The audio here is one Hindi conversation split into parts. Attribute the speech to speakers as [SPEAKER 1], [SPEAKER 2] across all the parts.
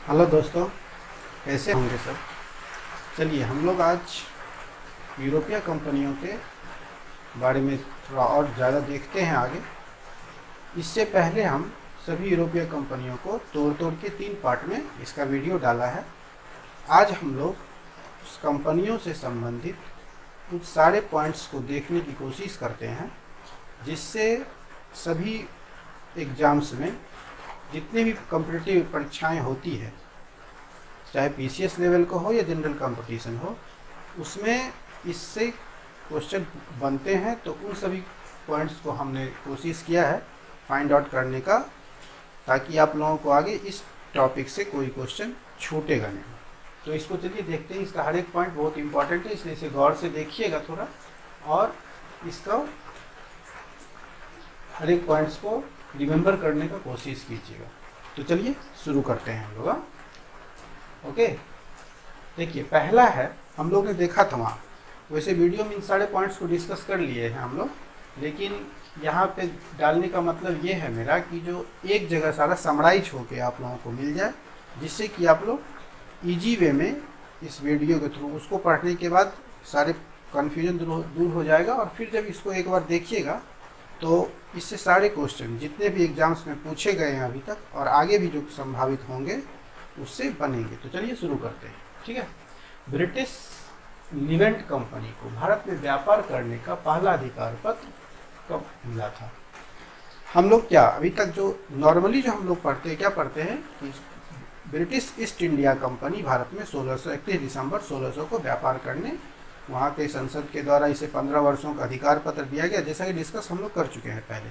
[SPEAKER 1] हेलो दोस्तों, कैसे होंगे सब। चलिए हम लोग आज यूरोपीय कंपनियों के बारे में थोड़ा और ज़्यादा देखते हैं आगे। इससे पहले हम सभी यूरोपीय कंपनियों को तोड़ तोड़ के 3 पार्ट में इसका वीडियो डाला है। आज हम लोग उस कंपनियों से संबंधित कुछ सारे पॉइंट्स को देखने की कोशिश करते हैं, जिससे सभी एग्ज़ाम्स में जितनी भी कॉम्पिटिटिव परीक्षाएं होती है, चाहे पीसीएस लेवल का हो या जनरल कंपटीशन हो, उसमें इससे क्वेश्चन बनते हैं। तो उन सभी पॉइंट्स को हमने कोशिश किया है फाइंड आउट करने का, ताकि आप लोगों को आगे इस टॉपिक से कोई क्वेश्चन छूटेगा नहीं। तो इसको चलिए देखते हैं। इसका हर एक पॉइंट बहुत इंपॉर्टेंट है, इसलिए इसे गौर से देखिएगा थोड़ा, और इसका हर एक पॉइंट्स को रिमेंबर करने का कोशिश कीजिएगा। तो चलिए शुरू करते हैं हम लोग। ओके, देखिए पहला है, हम लोग ने देखा था वहाँ, वैसे वीडियो में इन सारे पॉइंट्स को डिस्कस कर लिए हैं हम लोग, लेकिन यहाँ पे डालने का मतलब ये है मेरा कि जो एक जगह सारा समराइज होके आप लोगों को मिल जाए, जिससे कि आप लोग इजी वे में इस वीडियो के थ्रू उसको पढ़ने के बाद सारे कन्फ्यूजन दूर हो जाएगा। और फिर जब इसको एक बार देखिएगा तो इससे सारे क्वेश्चन जितने भी एग्जाम्स में पूछे गए हैं अभी तक और आगे भी जो संभावित होंगे उससे बनेंगे। तो चलिए शुरू करते हैं। ठीक है, ब्रिटिश लिवेंट कंपनी को भारत में व्यापार करने का पहला अधिकार पत्र कब मिला था? हम लोग क्या अभी तक जो नॉर्मली जो हम लोग पढ़ते हैं, क्या पढ़ते हैं कि British east India company Bharat में 31 दिसंबर 1600 को व्यापार करने वहाँ के संसद के द्वारा इसे 15 वर्षों का अधिकार पत्र दिया गया, जैसा कि डिस्कस हम लोग कर चुके हैं पहले।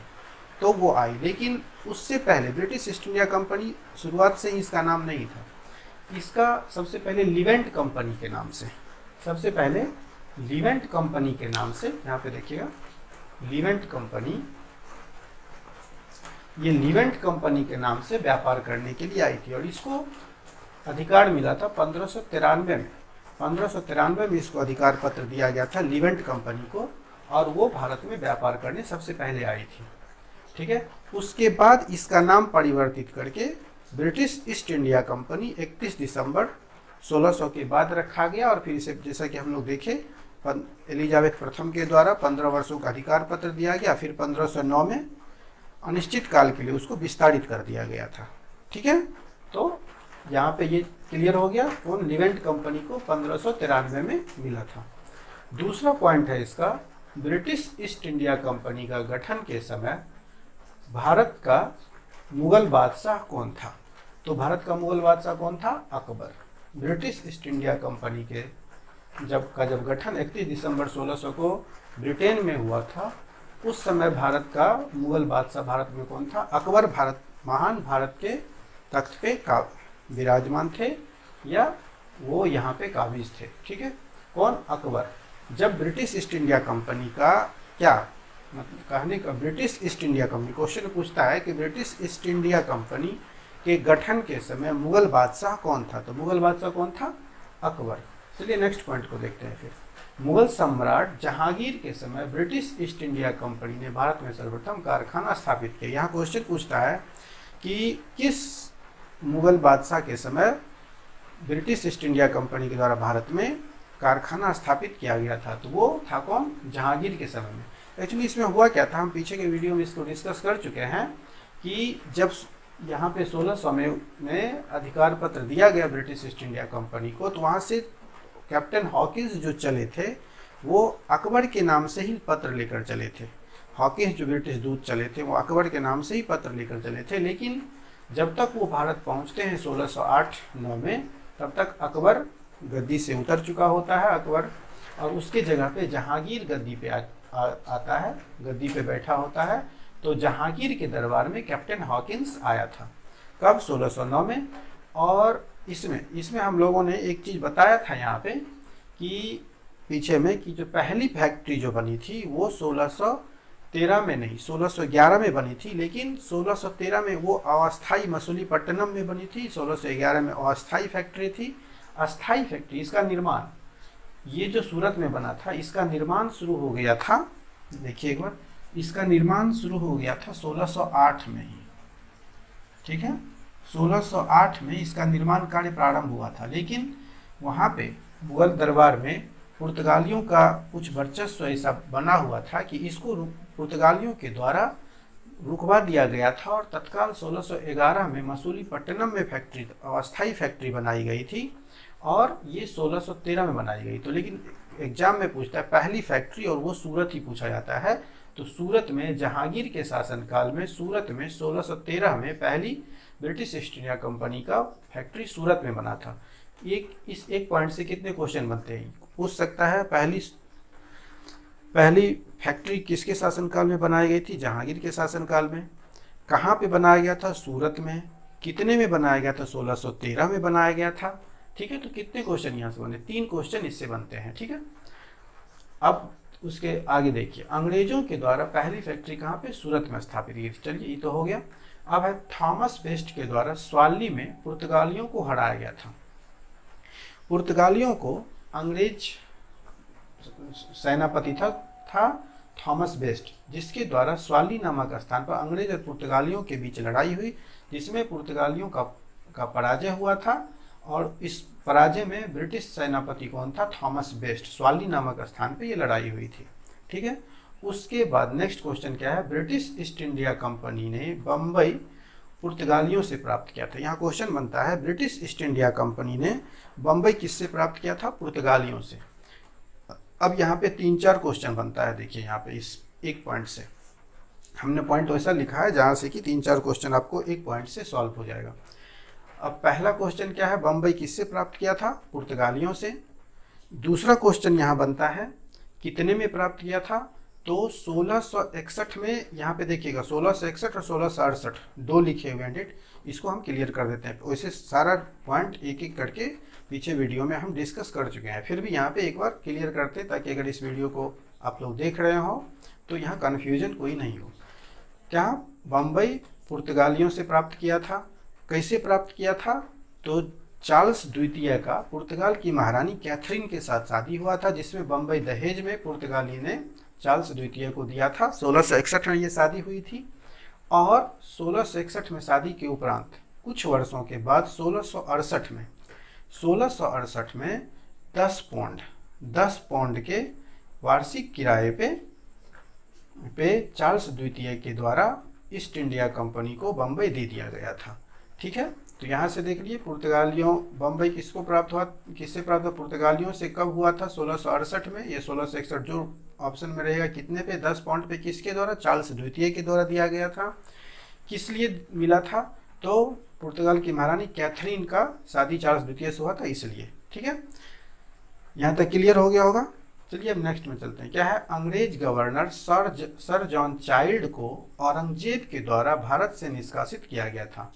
[SPEAKER 1] तो वो आई, लेकिन उससे पहले ब्रिटिश ईस्ट इंडिया कंपनी शुरुआत से ही इसका नाम नहीं था। इसका सबसे पहले लिवेंट कंपनी के नाम से, सबसे पहले लिवेंट कंपनी के नाम से, यहाँ पे देखिएगा लिवेंट कंपनी, ये लिवेंट कंपनी के नाम से व्यापार करने के लिए आई थी। और इसको अधिकार मिला था 1593 में। 1593 में इसको अधिकार पत्र दिया गया था लिवेंट कंपनी को, और वो भारत में व्यापार करने सबसे पहले आई थी। ठीक है, उसके बाद इसका नाम परिवर्तित करके ब्रिटिश ईस्ट इंडिया कंपनी 31 दिसंबर 1600 के बाद रखा गया। और फिर इसे जैसा कि हम लोग देखे एलिजाबेथ प्रथम के द्वारा 15 वर्षों का अधिकार पत्र दिया गया, फिर 1509 में अनिश्चित काल के लिए उसको विस्तारित कर दिया गया था। ठीक है, तो यहाँ पे ये क्लियर हो गया कौन लिवेंट कंपनी को 1593 में मिला था। दूसरा पॉइंट है इसका, ब्रिटिश ईस्ट इंडिया कंपनी का गठन के समय भारत का मुगल बादशाह कौन था? तो भारत का मुगल बादशाह कौन था? Akbar. British east India company के जब गठन 31 दिसंबर 1600 को ब्रिटेन में हुआ था, उस समय भारत का मुगल बादशाह भारत में कौन था? अकबर। महान भारत के तख्त पे विराजमान थे, या वो यहाँ पे काबिज थे। ठीक है, कौन? अकबर। जब ब्रिटिश ईस्ट इंडिया कंपनी का क्या मतलब कहने का, British east India company question पूछता है कि ब्रिटिश ईस्ट इंडिया कंपनी के गठन के समय मुगल बादशाह कौन था? तो मुगल बादशाह कौन था? अकबर। चलिए नेक्स्ट पॉइंट को देखते हैं। फिर मुगल सम्राट जहांगीर के समय ब्रिटिश ईस्ट इंडिया कंपनी ने भारत में सर्वप्रथम कारखाना स्थापित किया। यहाँ क्वेश्चन पूछता है कि किस मुगल बादशाह के समय ब्रिटिश ईस्ट इंडिया कंपनी के द्वारा भारत में कारखाना स्थापित किया गया था? तो वो था कौन? जहांगीर के समय में। एक्चुअली इसमें हुआ क्या था, हम पीछे के वीडियो में इसको डिस्कस कर चुके हैं कि जब यहाँ पे 1600 में अधिकार पत्र दिया गया ब्रिटिश ईस्ट इंडिया कंपनी को, तो वहाँ से कैप्टन हॉकिंस जो चले थे वो अकबर के नाम से ही पत्र लेकर चले थे। हॉकिंस जो ब्रिटिश दूत चले थे वो अकबर के नाम से ही पत्र लेकर चले थे, लेकिन जब तक वो भारत पहुँचते हैं 1608-9 में, तब तक अकबर गद्दी से उतर चुका होता है अकबर, और उसके जगह पे जहांगीर गद्दी पे आता है, गद्दी पे बैठा होता है। तो जहांगीर के दरबार में कैप्टन हॉकिंस आया था। कब? 1609 में। और इसमें हम लोगों ने एक चीज़ बताया था यहाँ पे कि पीछे में कि जो पहली फैक्ट्री जो बनी थी वो 1613 में नहीं 1611 में बनी थी, लेकिन 1613 में वो अस्थाई मसूलीपट्टनम में बनी थी, 1611 में अस्थाई फैक्ट्री थी। अस्थाई फैक्ट्री, इसका निर्माण, ये जो सूरत में बना था, इसका निर्माण शुरू हो गया था, देखिए एक बार, इसका निर्माण शुरू हो गया था 1608 में ही। ठीक है, 1608 में इसका निर्माण कार्य प्रारंभ हुआ था, लेकिन वहाँ पे मुगल दरबार में पुर्तगालियों का कुछ वर्चस्व ऐसा बना हुआ था कि इसको पुर्तगालियों के द्वारा रुकवा दिया गया था और तत्काल 1611 में मसूलीपट्टनम में फैक्ट्री, अस्थायी फैक्ट्री बनाई गई थी और ये 1613 में बनाई गई। तो लेकिन एग्जाम में पूछता है पहली फैक्ट्री, और वो सूरत ही पूछा जाता है। तो सूरत में जहांगीर के शासनकाल में सूरत में 1613 में पहली ब्रिटिश ईस्ट इंडिया कंपनी का फैक्ट्री सूरत में बना था। इस एक पॉइंट से कितने क्वेश्चन बनते हैं पूछ सकता है। पहली फैक्ट्री किसके शासनकाल में बनाई गई थी? जहांगीर के शासनकाल में। कहाँ पे बनाया गया था? सूरत में। कितने में बनाया गया था? 1613 में बनाया गया था। ठीक है, तो कितने क्वेश्चन यहाँ से बने? 3 क्वेश्चन इससे बनते हैं। ठीक है, अब उसके आगे देखिए, अंग्रेजों के द्वारा पहली फैक्ट्री कहाँ पे? सूरत में स्थापित की। चलिए, ये तो हो गया। अब है थॉमस बेस्ट के द्वारा स्वाली में पुर्तगालियों को हराया गया था। पुर्तगालियों को अंग्रेज सेनापति था थॉमस बेस्ट, जिसके द्वारा स्वाली नामक स्थान पर अंग्रेज और पुर्तगालियों के बीच लड़ाई हुई, जिसमें पुर्तगालियों का पराजय हुआ था। और इस पराजय में ब्रिटिश सेनापति कौन था? Thomas best. स्वाली नामक स्थान पे ये लड़ाई हुई थी। ठीक है, उसके बाद नेक्स्ट क्वेश्चन क्या है? ब्रिटिश ईस्ट इंडिया कंपनी ने बम्बई पुर्तगालियों से प्राप्त किया था। यहाँ क्वेश्चन बनता है ब्रिटिश ईस्ट इंडिया कंपनी ने बम्बई किससे प्राप्त किया था? पुर्तगालियों से। अब यहाँ पे 3-4 क्वेश्चन बनता है। देखिए यहाँ पे इस एक पॉइंट से हमने पॉइंट वैसा लिखा है जहाँ से कि 3-4 क्वेश्चन आपको एक पॉइंट से सॉल्व हो जाएगा। अब पहला क्वेश्चन क्या है? बम्बई किससे प्राप्त किया था? पुर्तगालियों से। दूसरा क्वेश्चन यहाँ बनता है कितने में प्राप्त किया था? तो 1661 में। यहाँ पे देखिएगा 1661 और 1668 दो लिखे हुए हैं डेट, इसको हम क्लियर कर देते हैं। वैसे सारा पॉइंट एक एक करके पीछे वीडियो में हम डिस्कस कर चुके हैं, फिर भी यहाँ पे एक बार क्लियर करते हैं ताकि अगर इस वीडियो को आप लोग देख रहे हो तो यहाँ कन्फ्यूजन कोई नहीं हो। क्या बम्बई पुर्तगालियों से प्राप्त किया था? कैसे प्राप्त किया था? तो चार्ल्स द्वितीय का पुर्तगाल की महारानी कैथरीन के साथ शादी हुआ था, जिसमें बम्बई दहेज में पुर्तगाली ने चार्ल्स द्वितीय को दिया था। 1661 में ये शादी हुई थी और 1661 में शादी के उपरांत कुछ वर्षों के बाद 1668 में 10 पौंड के वार्षिक किराए पे चार्ल्स द्वितीय के द्वारा ईस्ट इंडिया कंपनी को बम्बई दे दिया गया था। ठीक है, तो यहाँ से देख लिए पुर्तगालियों बम्बई किससे प्राप्त हुआ? पुर्तगालियों से कब हुआ था? 1668 में। ये 1661 जो ऑप्शन में रहेगा कितने पे? 10 पाउंड पे। किसके द्वारा? चार्ल्स द्वितीय के द्वारा दिया गया था। किस लिए मिला था? तो पुर्तगाल की महारानी कैथरीन का शादी चार्ल्स द्वितीय से हुआ था, इसलिए। ठीक है, यहाँ तक क्लियर हो गया होगा। चलिए अब नेक्स्ट में चलते हैं। क्या है? अंग्रेज गवर्नर सर जॉन चाइल्ड को औरंगजेब के द्वारा भारत से निष्कासित किया गया था।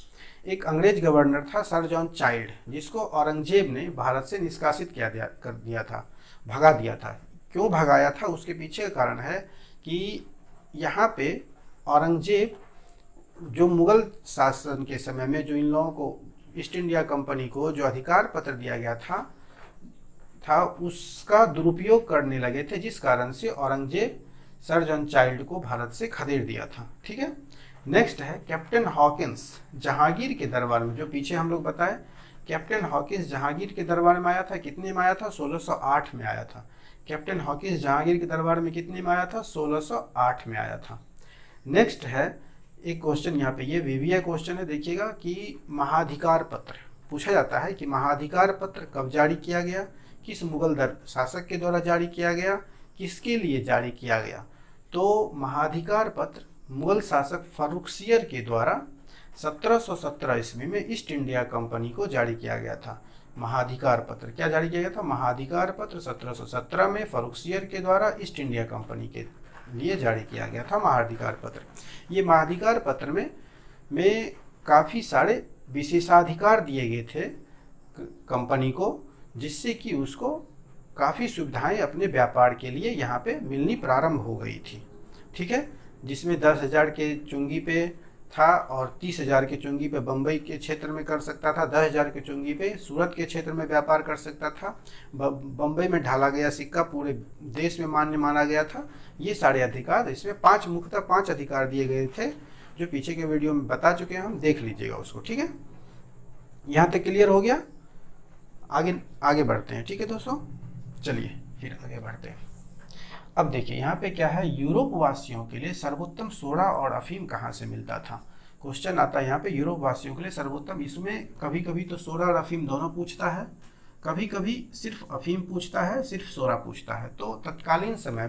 [SPEAKER 1] एक अंग्रेज गवर्नर था सर जॉन चाइल्ड, जिसको औरंगजेब ने भारत से निष्कासित कर दिया था, भगा दिया था। क्यों भगाया था? उसके पीछे का कारण है कि यहाँ पे औरंगजेब जो मुगल शासन के समय में जो इन लोगों को ईस्ट इंडिया कंपनी को जो अधिकार पत्र दिया गया था उसका दुरुपयोग करने लगे थे, जिस कारण से औरंगजेब सर जॉन चाइल्ड को भारत से खदेड़ दिया था। ठीक है, नेक्स्ट है कैप्टन हॉकिंस जहांगीर के दरबार में। जो पीछे हम लोग बताए कैप्टन हॉकिंस जहांगीर के दरबार में आया था। कितने में आया था? 1608 में आया था। कैप्टन हॉकिंस जहांगीर के दरबार में कितने में आया था? 1608 में आया था। नेक्स्ट है एक क्वेश्चन यहाँ पे, ये वीवीआई क्वेश्चन है, देखिएगा कि महाधिकार पत्र पूछा जाता है कि महाधिकार पत्र कब जारी किया गया, किस मुगल शासक के द्वारा जारी किया गया, किसके लिए जारी किया गया। तो महाधिकार पत्र मुगल शासक फर्रुखसियर के द्वारा 1717 ईस्वी में ईस्ट इंडिया कंपनी को जारी किया गया था। महाधिकार पत्र क्या जारी किया गया था? महाधिकार पत्र 1717 में फर्रुखसियर के द्वारा ईस्ट इंडिया कंपनी के लिए जारी किया गया था महाधिकार पत्र। ये महाधिकार पत्र में काफ़ी सारे विशेषाधिकार दिए गए थे कंपनी को, जिससे कि उसको काफ़ी सुविधाएं अपने व्यापार के लिए यहाँ पे मिलनी प्रारंभ हो गई थी। ठीक है, जिसमें 10,000 के चुंगी पे था और 30,000 के चुंगी पे बम्बई के क्षेत्र में कर सकता था, 10,000 के चुंगी पे सूरत के क्षेत्र में व्यापार कर सकता था। बम्बई में ढाला गया सिक्का पूरे देश में मान्य माना गया था। ये सारे अधिकार, इसमें मुख्यतः 5 अधिकार दिए गए थे, जो पीछे के वीडियो में बता चुके हैं हम, देख लीजिएगा उसको। ठीक है, यहाँ तक क्लियर हो गया? आगे आगे बढ़ते हैं, ठीक है दोस्तों, चलिए फिर आगे बढ़ते हैं। अब देखिए यहाँ पे क्या है, यूरोप वासियों के लिए सर्वोत्तम सोडा और अफीम कहाँ से मिलता था। क्वेश्चन आता है यहाँ पे यूरोप वासियों के लिए सर्वोत्तम, इसमें कभी कभी तो सोडा और अफीम दोनों पूछता है, कभी कभी सिर्फ अफीम पूछता है, सिर्फ सोडा पूछता है। तो तत्कालीन समय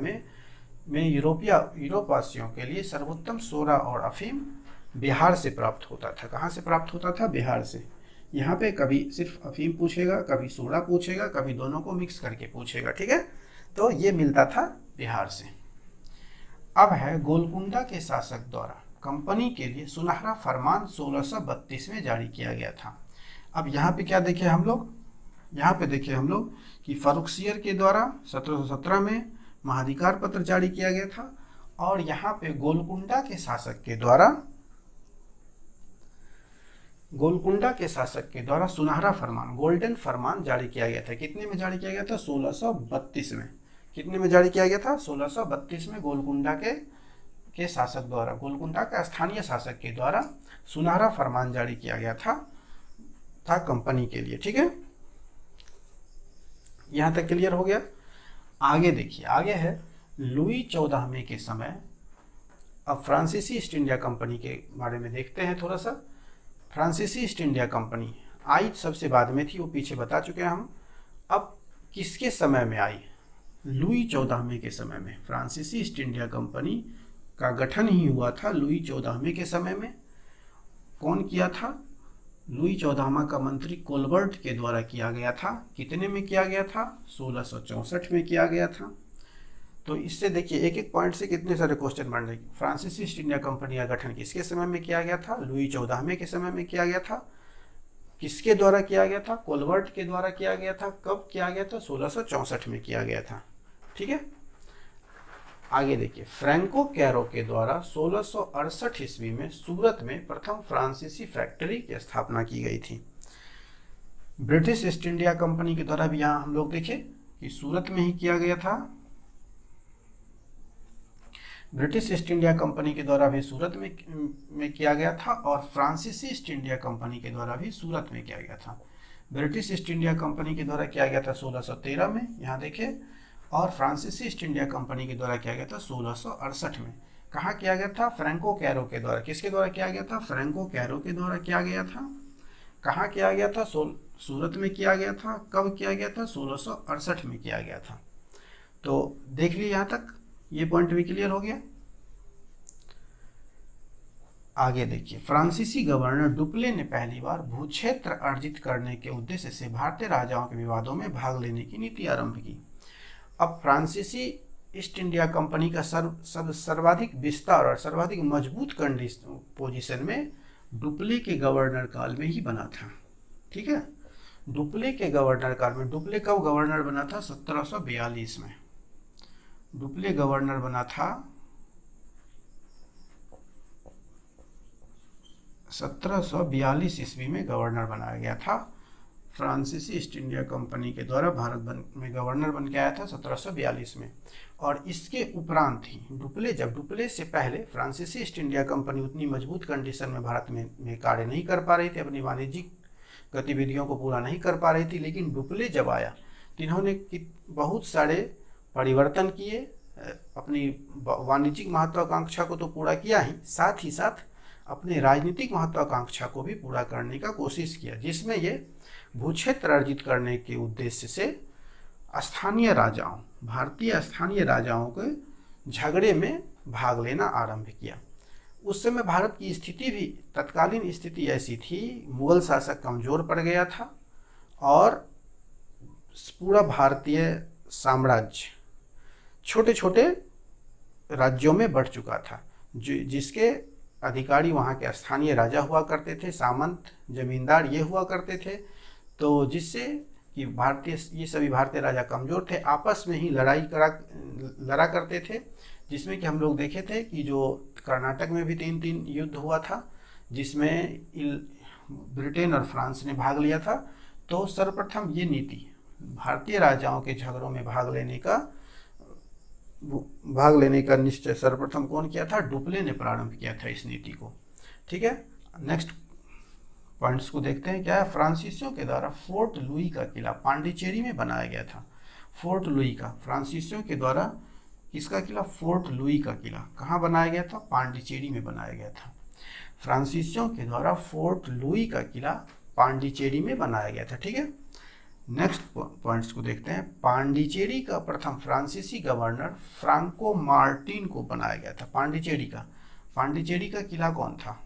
[SPEAKER 1] में यूरोप वासियों के लिए सर्वोत्तम सोडा और अफीम बिहार से प्राप्त होता था। कहाँ से प्राप्त होता था? बिहार से। यहाँ पे कभी सिर्फ अफीम पूछेगा, कभी सोडा पूछेगा, कभी दोनों को मिक्स करके पूछेगा, ठीक है। तो ये मिलता था बिहार से। अब है गोलकुंडा के शासक द्वारा कंपनी के लिए सुनहरा फरमान 1632 में जारी किया गया था। अब यहाँ पे क्या देखे हम लोग, यहाँ पे देखे हम लोग कि फर्रुखसियर के द्वारा 1717 में महाधिकार पत्र जारी किया गया था, और यहाँ पे गोलकुंडा के शासक के द्वारा सुनहरा फरमान, गोल्डन फरमान जारी किया गया था। कितने में जारी किया गया था? 1632 में। कितने में जारी किया गया था? 1632 में गोलकुंडा के शासक द्वारा, गोलकुंडा का स्थानीय शासक के द्वारा सुनहरा फरमान जारी किया गया था कंपनी के लिए, ठीक है। यहां तक क्लियर हो गया? आगे देखिए, आगे है लुई 14वें के समय। अब फ्रांसीसी ईस्ट इंडिया कंपनी के बारे में देखते हैं थोड़ा सा। फ्रांसीसी ईस्ट इंडिया कंपनी आई सबसे बाद में थी, वो पीछे बता चुके हैं हम। अब किसके समय में आई? लुई 14वें के समय में। फ्रांसीसी ईस्ट इंडिया कंपनी का गठन ही हुआ था लुई 14वें के समय में। कौन किया था? लुई 14वां का मंत्री कोलबर्ट के द्वारा किया गया था। कितने में किया गया था? 1664 में किया गया था। तो इससे देखिए एक एक पॉइंट से कितने सारे क्वेश्चन बन रहे। फ्रांसीसी ईस्ट इंडिया कंपनी का गठन किसके समय में किया गया था? लुई 14वें के समय में किया गया था। किसके द्वारा किया गया था? कोलबर्ट के द्वारा किया गया था। कब किया गया था? 1664 में किया गया था, ठीक है। आगे देखिए, फ्रैंको कैरो के द्वारा 1668 ईस्वी में सूरत में प्रथम फ्रांसीसी फैक्ट्री की स्थापना की गई थी। ब्रिटिश ईस्ट इंडिया कंपनी के द्वारा भी यहाँ हम लोग देखें कि सूरत में ही किया गया था। ब्रिटिश ईस्ट इंडिया कंपनी के द्वारा भी सूरत में किया गया था, और फ्रांसीसी ईस्ट इंडिया कंपनी के द्वारा भी सूरत में किया गया था। ब्रिटिश ईस्ट इंडिया कंपनी के द्वारा किया गया था 1613 में, यहाँ देखें, और फ्रांसीसी ईस्ट इंडिया कंपनी के द्वारा किया गया था 1668 में। कहाँ किया गया था? फ्रैंको कैरो के द्वारा। किसके द्वारा किया गया था? फ्रैंको कैरो के द्वारा किया गया था। कहाँ किया गया था? सूरत में किया गया था। कब किया गया था? 1668 में किया गया था। तो देख लीजिए यहाँ तक, ये पॉइंट भी क्लियर हो गया। आगे देखिए, फ्रांसीसी गवर्नर डुप्ले ने पहली बार भूक्षेत्र अर्जित करने के उद्देश्य से भारतीय राजाओं के विवादों में भाग लेने की नीति आरंभ की। अब फ्रांसीसी ईस्ट इंडिया कंपनी का सर्वाधिक विस्तार और सर्वाधिक मजबूत पोजीशन में डुप्ले के गवर्नर काल में ही बना था, ठीक है। डुप्ले के गवर्नर काल में, डुप्ले कब गवर्नर बना था? 1742 में डुप्ले गवर्नर बना था। 1742 ईस्वी में गवर्नर बनाया गया था। फ्रांसीसी ईस्ट इंडिया कंपनी के द्वारा भारत में गवर्नर बन के आया था 1742 में। और इसके उपरांत ही डुप्ले से पहले फ्रांसीसी ईस्ट इंडिया कंपनी उतनी मजबूत कंडीशन में भारत में कार्य नहीं कर पा रही थी, अपनी वाणिज्यिक गतिविधियों को पूरा नहीं कर पा रही थी। लेकिन डुप्ले जब आया तो इन्होंने बहुत सारे परिवर्तन किए, अपनी वाणिज्यिक महत्वाकांक्षा को तो पूरा किया ही, साथ ही साथ अपने राजनीतिक महत्वाकांक्षा को भी पूरा करने का कोशिश किया, जिसमें ये भूक्षेत्र अर्जित करने के उद्देश्य से भारतीय स्थानीय राजाओं के झगड़े में भाग लेना आरंभ किया। उस समय भारत की स्थिति भी, तत्कालीन स्थिति ऐसी थी, मुगल शासक कमजोर पड़ गया था और पूरा भारतीय साम्राज्य छोटे छोटे राज्यों में बढ़ चुका था, जिसके अधिकारी वहाँ के स्थानीय राजा हुआ करते थे, सामंत जमींदार ये हुआ करते थे। तो जिससे कि ये सभी भारतीय राजा कमज़ोर थे, आपस में ही लड़ा करते थे, जिसमें कि हम लोग देखे थे कि जो कर्नाटक में भी 3 युद्ध हुआ था, जिसमें ब्रिटेन और फ्रांस ने भाग लिया था। तो सर्वप्रथम ये नीति भारतीय राजाओं के झगड़ों में भाग लेने का निश्चय सर्वप्रथम कौन किया था? डुप्ले ने प्रारंभ किया था इस नीति को, ठीक है। नेक्स्ट पॉइंट्स को देखते हैं। क्या है, फ्रांसीसियों के द्वारा फोर्ट लुई का किला पांडिचेरी में बनाया गया था। फोर्ट लुई का, फ्रांसीसियों के द्वारा किसका किला, फोर्ट लुई का किला कहाँ बनाया गया था, पांडिचेरी में बनाया गया था। फ्रांसीसियों के द्वारा फोर्ट लुई का किला पांडिचेरी में बनाया गया था। ठीक है, नेक्स्ट पॉइंट्स को देखते हैं। पांडिचेरी का प्रथम फ्रांसीसी गवर्नर फ्रांको मार्टिन को बनाया गया था। पांडिचेरी का किला कौन था,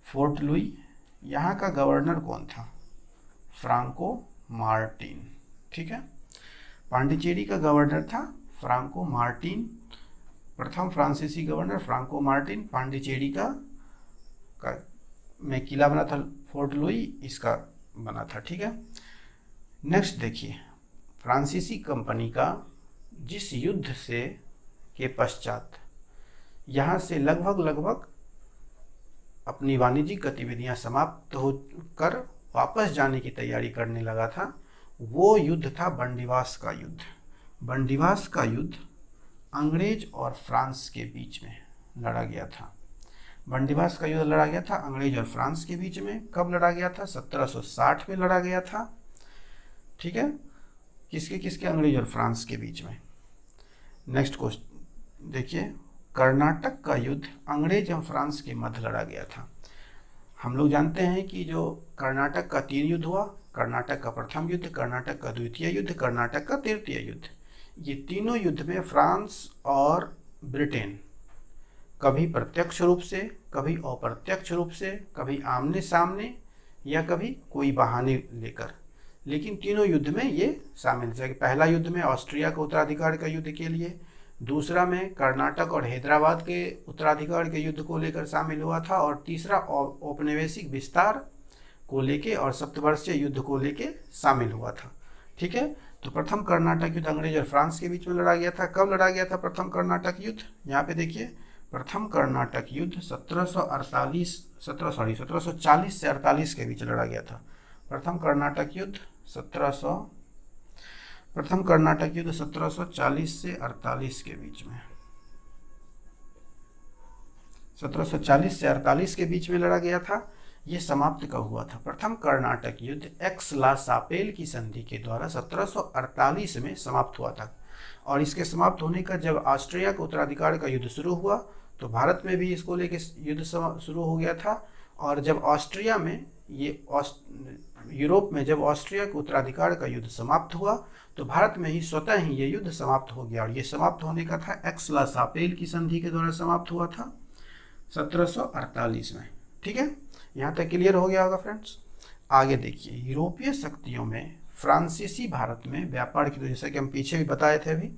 [SPEAKER 1] फोर्ट लुई। यहाँ का गवर्नर कौन था, फ्रांको मार्टिन। ठीक है, पांडिचेरी का गवर्नर था फ्रांको मार्टिन, प्रथम फ्रांसीसी गवर्नर फ्रांको मार्टिन। पांडिचेरी का में किला बना था फोर्ट लुई, इसका बना था। ठीक है, नेक्स्ट देखिए, फ्रांसीसी कंपनी का जिस युद्ध से के पश्चात यहाँ से लगभग अपनी वाणिज्यिक गतिविधियां समाप्त होकर वापस जाने की तैयारी करने लगा था, वो युद्ध था बंदीवास का युद्ध। बंदीवास का युद्ध अंग्रेज और फ्रांस के बीच में लड़ा गया था। बंदीवास का युद्ध लड़ा गया था अंग्रेज और फ्रांस के बीच में। कब लड़ा गया था, 1760 में लड़ा गया था। ठीक है, किसके किसके, अंग्रेज और फ्रांस के बीच में। नेक्स्ट क्वेश्चन देखिए, कर्नाटक का युद्ध अंग्रेज और फ्रांस के मध्य लड़ा गया था। हम लोग जानते हैं कि जो कर्नाटक का 3 युद्ध हुआ, कर्नाटक का प्रथम युद्ध, कर्नाटक का द्वितीय युद्ध, कर्नाटक का तृतीय युद्ध। ये तीनों युद्ध में फ्रांस और ब्रिटेन कभी प्रत्यक्ष रूप से, कभी अप्रत्यक्ष रूप से, कभी आमने सामने या कभी कोई बहाने लेकर, लेकिन तीनों युद्ध में ये शामिल थे। पहला युद्ध में ऑस्ट्रिया के उत्तराधिकार का युद्ध के लिए, दूसरा में कर्नाटक और हैदराबाद के उत्तराधिकार के युद्ध को लेकर शामिल हुआ था, और तीसरा औपनिवेशिक विस्तार को लेके और सप्तवर्षीय युद्ध को लेके शामिल हुआ था। ठीक है, तो प्रथम कर्नाटक युद्ध अंग्रेज और फ्रांस के बीच में लड़ा गया था। कब लड़ा गया था प्रथम कर्नाटक युद्ध, यहाँ पे देखिए, प्रथम कर्नाटक युद्ध 1740 से 48 के बीच लड़ा गया था। प्रथम कर्नाटक युद्ध 1740 से 48 के बीच में, 1740 से 48 के बीच में लड़ा गया था। ये समाप्त कब हुआ था, प्रथम कर्नाटक युद्ध एक्स-ला-सापेल की संधि के द्वारा 1748 में समाप्त हुआ था। और इसके समाप्त होने का जब ऑस्ट्रिया के उत्तराधिकार का युद्ध शुरू हुआ तो भारत में भी इसको लेकर युद्ध शुरू हो गया था। और जब ऑस्ट्रिया में यूरोप में जब ऑस्ट्रिया के उत्तराधिकार का युद्ध समाप्त हुआ तो भारत में ही स्वतः ही ये युद्ध समाप्त हो गया। और ये समाप्त होने का था एक्स-ला-सापेल की संधि के द्वारा समाप्त हुआ था 1748 में। ठीक है, यहाँ तक क्लियर हो गया होगा फ्रेंड्स। आगे देखिए, यूरोपीय शक्तियों में फ्रांसीसी भारत में व्यापार की, तो जैसा कि हम पीछे भी बताए थे अभी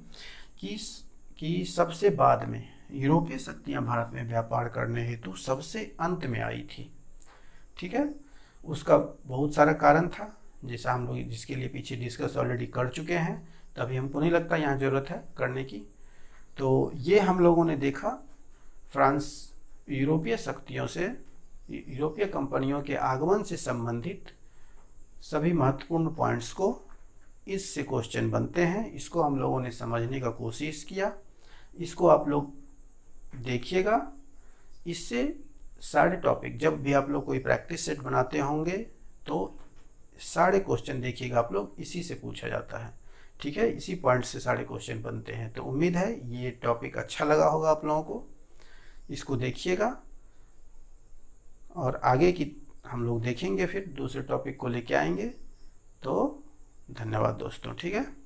[SPEAKER 1] कि सबसे बाद में यूरोपीय शक्तियाँ भारत में व्यापार करने हेतु सबसे अंत में आई थी। ठीक है, उसका बहुत सारा कारण था, जैसा हम लोग जिसके लिए पीछे डिस्कस ऑलरेडी कर चुके हैं, तभी हमको नहीं लगता यहाँ ज़रूरत है करने की। तो ये हम लोगों ने देखा यूरोपीय शक्तियों से, यूरोपीय कंपनियों के आगमन से संबंधित सभी महत्वपूर्ण पॉइंट्स को, इससे क्वेश्चन बनते हैं। इसको हम लोगों ने समझने का कोशिश किया, इसको आप लोग देखिएगा। इससे सारे टॉपिक, जब भी आप लोग कोई प्रैक्टिस सेट बनाते होंगे तो सारे क्वेश्चन देखिएगा आप लोग, इसी से पूछा जाता है। ठीक है, इसी पॉइंट से सारे क्वेश्चन बनते हैं। तो उम्मीद है ये टॉपिक अच्छा लगा होगा आप लोगों को, इसको देखिएगा। और आगे की हम लोग देखेंगे, फिर दूसरे टॉपिक को लेके आएंगे। तो धन्यवाद दोस्तों। ठीक है।